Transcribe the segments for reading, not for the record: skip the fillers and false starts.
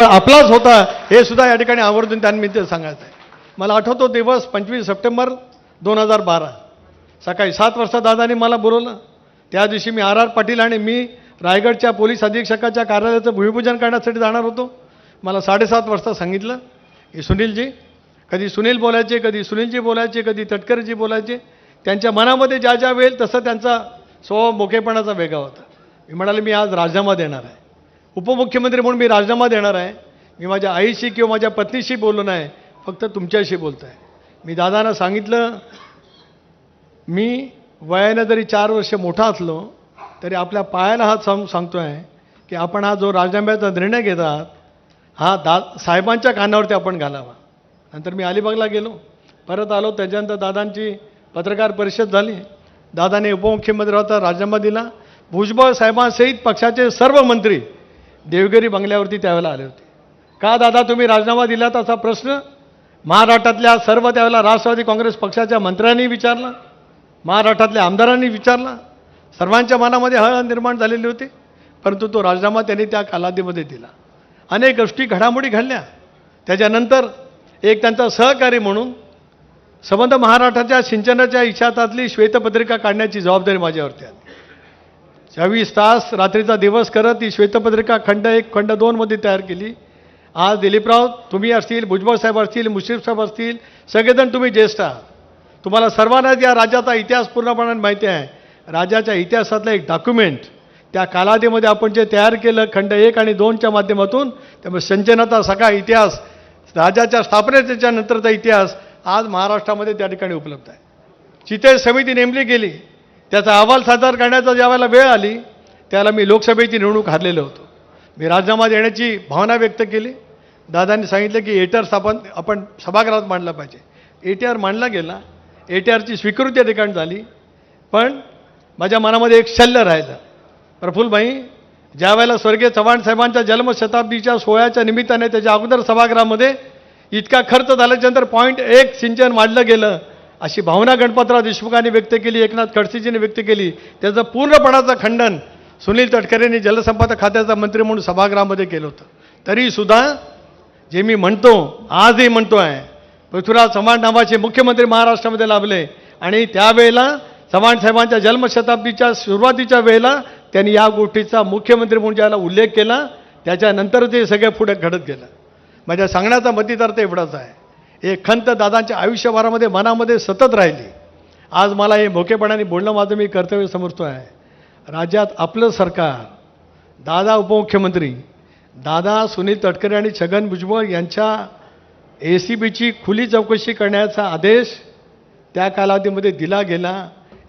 आपलाच होता हे सुद्धा या ठिकाणी आवर्जून त्यांनी ते सांगायचं आहे. मला आठवतो दिवस 25 सप्टेंबर 2012 सकाळी 7 वाजता दादांनी मला बोलवलं. त्या दिवशी मी आर पाटील आणि मी रायगडच्या पोलीस अधीक्षकाच्या कार्यालयाचं भूमिपूजन करण्यासाठी जाणार होतो. मला 7:30 वाजता सांगितलं की सुनीलजी, कधी सुनील बोलायचे, कधी सुनीलजी बोलायचे, कधी तटकरेजी बोलायचे. त्यांच्या मनामध्ये ज्या ज्या वेळ तसं त्यांचा स्वभाव मोकेपणाचा वेगळा होता. मी म्हणाले मी आज राजीनामा देणार आहे, उपमुख्यमंत्री म्हणून मी राजीनामा देणार आहे. मी माझ्या आईशी किंवा माझ्या पत्नीशी बोललो नाही, फक्त तुमच्याशी बोलतो आहे. मी दादांना सांगितलं मी वयाने जरी 4 वर्ष मोठा असलो तरी आपल्या पायाला हात सांगतो आहे की आपण हा जो राजीनाम्याचा निर्णय घेतात हा साहेबांच्या कानावरती आपण घालावा. नंतर मी अलिबागला गेलो, परत आलो. त्याच्यानंतर दादांची पत्रकार परिषद झाली. दादाने उपमुख्यमंत्र्याचा राजीनामा दिला. भुजबळ साहेबांसहित पक्षाचे सर्व मंत्री देवगिरी बंगल्यावरती त्यावेळेला आले होते. का दादा तुम्ही राजीनामा दिलात असा प्रश्न महाराष्ट्रातल्या सर्व त्यावेळेला राष्ट्रवादी काँग्रेस पक्षाच्या मंत्र्यांनी विचारला, महाराष्ट्रातल्या आमदारांनी विचारला. सर्वांच्या मनामध्ये हळहळ निर्माण झालेली होती. परंतु तो राजीनामा त्यांनी त्या कालावधीमध्ये दिला. अनेक गोष्टी घडामोडी घडल्या. त्याच्यानंतर एक त्यांचा सहकारी म्हणून संबंध महाराष्ट्राच्या सिंचनाच्या इशातातली श्वेतपत्रिका काढण्याची जबाबदारी माझ्यावरती आली. 24 तास रात्रीचा दिवस करत ही श्वेतपत्रिका खंड 1 खंड 2 मध्ये तयार केली. आज दिलीपराव तुम्ही असतील, भुजबळ साहेब असतील, मुश्रीफ साहेब असतील, सगळेजण तुम्ही ज्येष्ठ आहात. तुम्हाला सर्वांनाच या राज्याचा इतिहास पूर्णपणे माहिती आहे. राज्याच्या इतिहासातलं एक डॉक्युमेंट त्या कालावधीमध्ये आपण जे तयार केलं खंड 1 आणि 2च्या माध्यमातून, त्यामुळे सिंचनाचा सगळा इतिहास, राज्याच्या स्थापनेच्या नंतरचा इतिहास आज महाराष्ट्रामध्ये त्या ठिकाणी उपलब्ध आहे. चिते समिती नेमली गेली. त्याचा अहवाल सादर करण्याचा ज्यावेळेला वेळ आली त्यावेळेला मी लोकसभेची निवडणूक हारलेलो होतो. मी राजीनामा देण्याची भावना व्यक्त केली. दादांनी सांगितलं की एटीआर आपण सभागृहात मांडला पाहिजे. एटीआर मांडला गेला. एटीआरची स्वीकृती या ठिकाणी झाली. पण माझ्या मनामध्ये एक शल्य राहिलं. प्रफुल्लभाई, ज्यावेळेला स्वर्गीय चव्हाण साहेबांच्या जन्मशताब्दीच्या सोहळ्याच्या निमित्ताने त्याच्या अगोदर सभागृहामध्ये इतका खर्च झाल्याच्यानंतर 1 सिंचन मांडलं गेलं अशी भावना गणपतराव देशमुखांनी व्यक्त केली, एकनाथ खडसेजींनी व्यक्त केली. त्याचं पूर्णपणाचं खंडन सुनील तटकरेंनी जलसंपदा खात्याचा मंत्री म्हणून सभागृहामध्ये केलं होतं. तरीसुद्धा जे मी म्हणतो आजही म्हणतो आहे, पृथ्वीराज चव्हाण नावाचे मुख्यमंत्री महाराष्ट्रामध्ये लाभले आणि त्यावेळेला चव्हाण साहेबांच्या जन्मशताब्दीच्या सुरुवातीच्या वेळेला त्यांनी या गोष्टीचा मुख्यमंत्री म्हणून ज्याला उल्लेख केला त्याच्यानंतर ते सगळे पुढे घडत गेलं. माझ्या सांगण्याचा मतितार्थ एवढाच आहे. एक खंत दादांच्या आयुष्यभरामध्ये मनामध्ये सतत राहिली. आज मला हे मोकेपणाने बोलणं माझं मी कर्तव्य समजतो आहे. राज्यात आपलं सरकार, दादा उपमुख्यमंत्री, दादा सुनील तटकरे आणि छगन भुजबळ यांच्या ACBची खुली चौकशी करण्याचा आदेश त्या कालावधीमध्ये दिला गेला.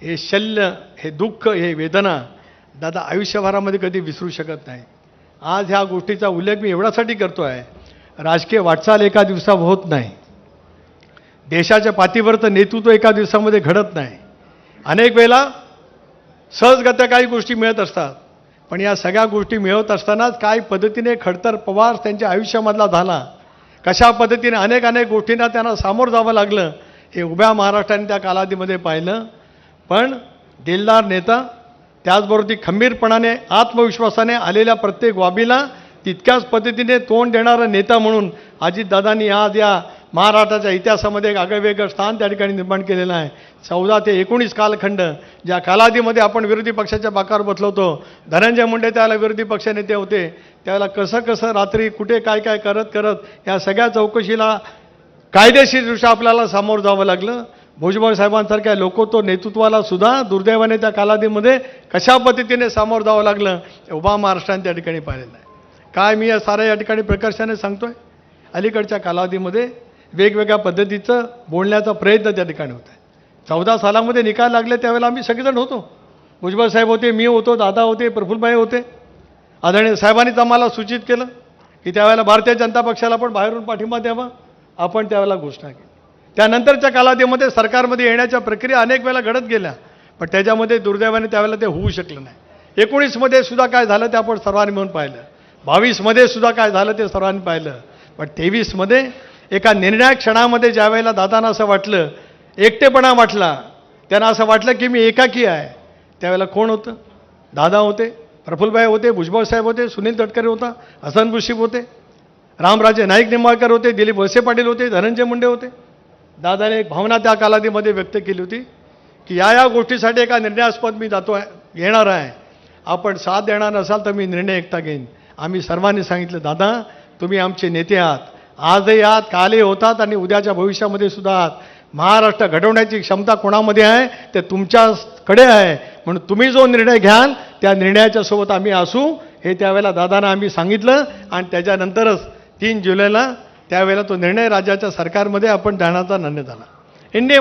हे शल्य, हे दुःख, हे वेदना दादा आयुष्यभरामध्ये कधी विसरू शकत नाही. आज ह्या गोष्टीचा उल्लेख मी एवढ्यासाठी करतो आहे, राजकीय वाटचाल एका दिवसात होत नाही. देशाच्या पाठीवरचं नेतृत्व एका दिवसामध्ये घडत नाही. अनेक वेळेला सहजगत्या काही गोष्टी मिळत असतात. पण या सगळ्या गोष्टी मिळवत असतानाच काय पद्धतीने खडतर प्रवास त्यांच्या आयुष्यामधला झाला, कशा पद्धतीने अनेक गोष्टींना त्यांना सामोरं जावं लागलं, हे उभ्या महाराष्ट्राने त्या कालावधीमध्ये पाहिलं. पण दिलदार नेता, त्याचबरोबर ती खंबीरपणाने आत्मविश्वासाने आलेल्या प्रत्येक बाबीला तितक्याच पद्धतीने तोंड देणारा नेता म्हणून अजितदादांनी आज या महाराष्ट्राच्या इतिहासामध्ये एक आगळेवेगळं स्थान त्या ठिकाणी निर्माण केलेलं आहे. 14 ते 19 कालखंड ज्या कालावधीमध्ये आपण विरोधी पक्षाच्या बाकावर बसलो होतो, धनंजय मुंडे त्यावेळेला विरोधी पक्षनेते होते, त्यावेळेला कसं रात्री कुठे काय करत या सगळ्या चौकशीला कायदेशीरदृष्ट्या आपल्याला सामोरं जावं लागलं. भुजबळ साहेबांसारख्या लोकोत्तर नेतृत्वाला सुद्धा दुर्दैवाने त्या कालावधीमध्ये कशा पद्धतीने सामोरं जावं लागलं उभा महाराष्ट्राने त्या ठिकाणी पाहिलेलं आहे. काय मी या साऱ्या या ठिकाणी प्रकर्षाने सांगतोय, अलीकडच्या कालावधीमध्ये वेगवेगळ्या पद्धतीचं बोलण्याचा प्रयत्न त्या ठिकाणी होत आहे. 14 सालामध्ये निकाल लागले त्यावेळेला आम्ही सगळेजण होतो. भुजबळ साहेब होते, मी होतो, दादा होते, प्रफुल्लभाई होते. आदरणीय साहेबांनीच आम्हाला सूचित केलं की त्यावेळेला भारतीय जनता पक्षाला पण बाहेरून पाठिंबा द्यावा. आपण त्यावेळेला घोषणा केली. त्यानंतरच्या कालावधीमध्ये सरकारमध्ये येण्याच्या प्रक्रिया अनेक वेळेला घडत गेल्या, पण त्याच्यामध्ये दुर्दैवाने त्यावेळेला ते होऊ शकलं नाही. 19 मध्ये सुद्धा काय झालं ते आपण सर्वांनी मिळून पाहिलं. 22 मध्ये सुद्धा काय झालं ते सर्वांनी पाहिलं. पण 23 मध्ये एका निर्णायक क्षणामध्ये ज्या वेळेला दादांना असं वाटलं, एकटेपणा वाटला, त्यांना असं वाटलं की मी एकाकी आहे, त्यावेळेला कोण होतं? दादा होते, प्रफुल्लभाई होते, भुजबळ साहेब होते, सुनील तटकरे होता, हसन मुश्रीफ होते. रामराजे नाईक निंबाळकर होते, दिलीप वळसे पाटील होते, धनंजय मुंडे होते. दादाने एक भावना त्या कालावधीमध्ये व्यक्त केली होती की या गोष्टीसाठी एका निर्णयास्पद मी येणार आहे. आपण साथ देणार नसाल तर मी निर्णय एकटा घेईन. आम्ही सर्वांनी सांगितलं, दादा तुम्ही आमचे नेते आहात, आजही आहात, कालही होतात आणि उद्याच्या भविष्यामध्ये सुद्धा आहात. महाराष्ट्र घडवण्याची क्षमता कोणामध्ये आहे ते तुमच्याकडे आहे. म्हणून तुम्ही जो निर्णय घ्याल त्या निर्णयाच्या सोबत आम्ही असू, हे त्यावेळेला दादांना आम्ही सांगितलं. आणि त्याच्यानंतरच 3 जुलैला त्यावेळेला तो निर्णय राज्याच्या सरकारमध्ये आपण जाण्याचा निर्णय झाला. इंडिया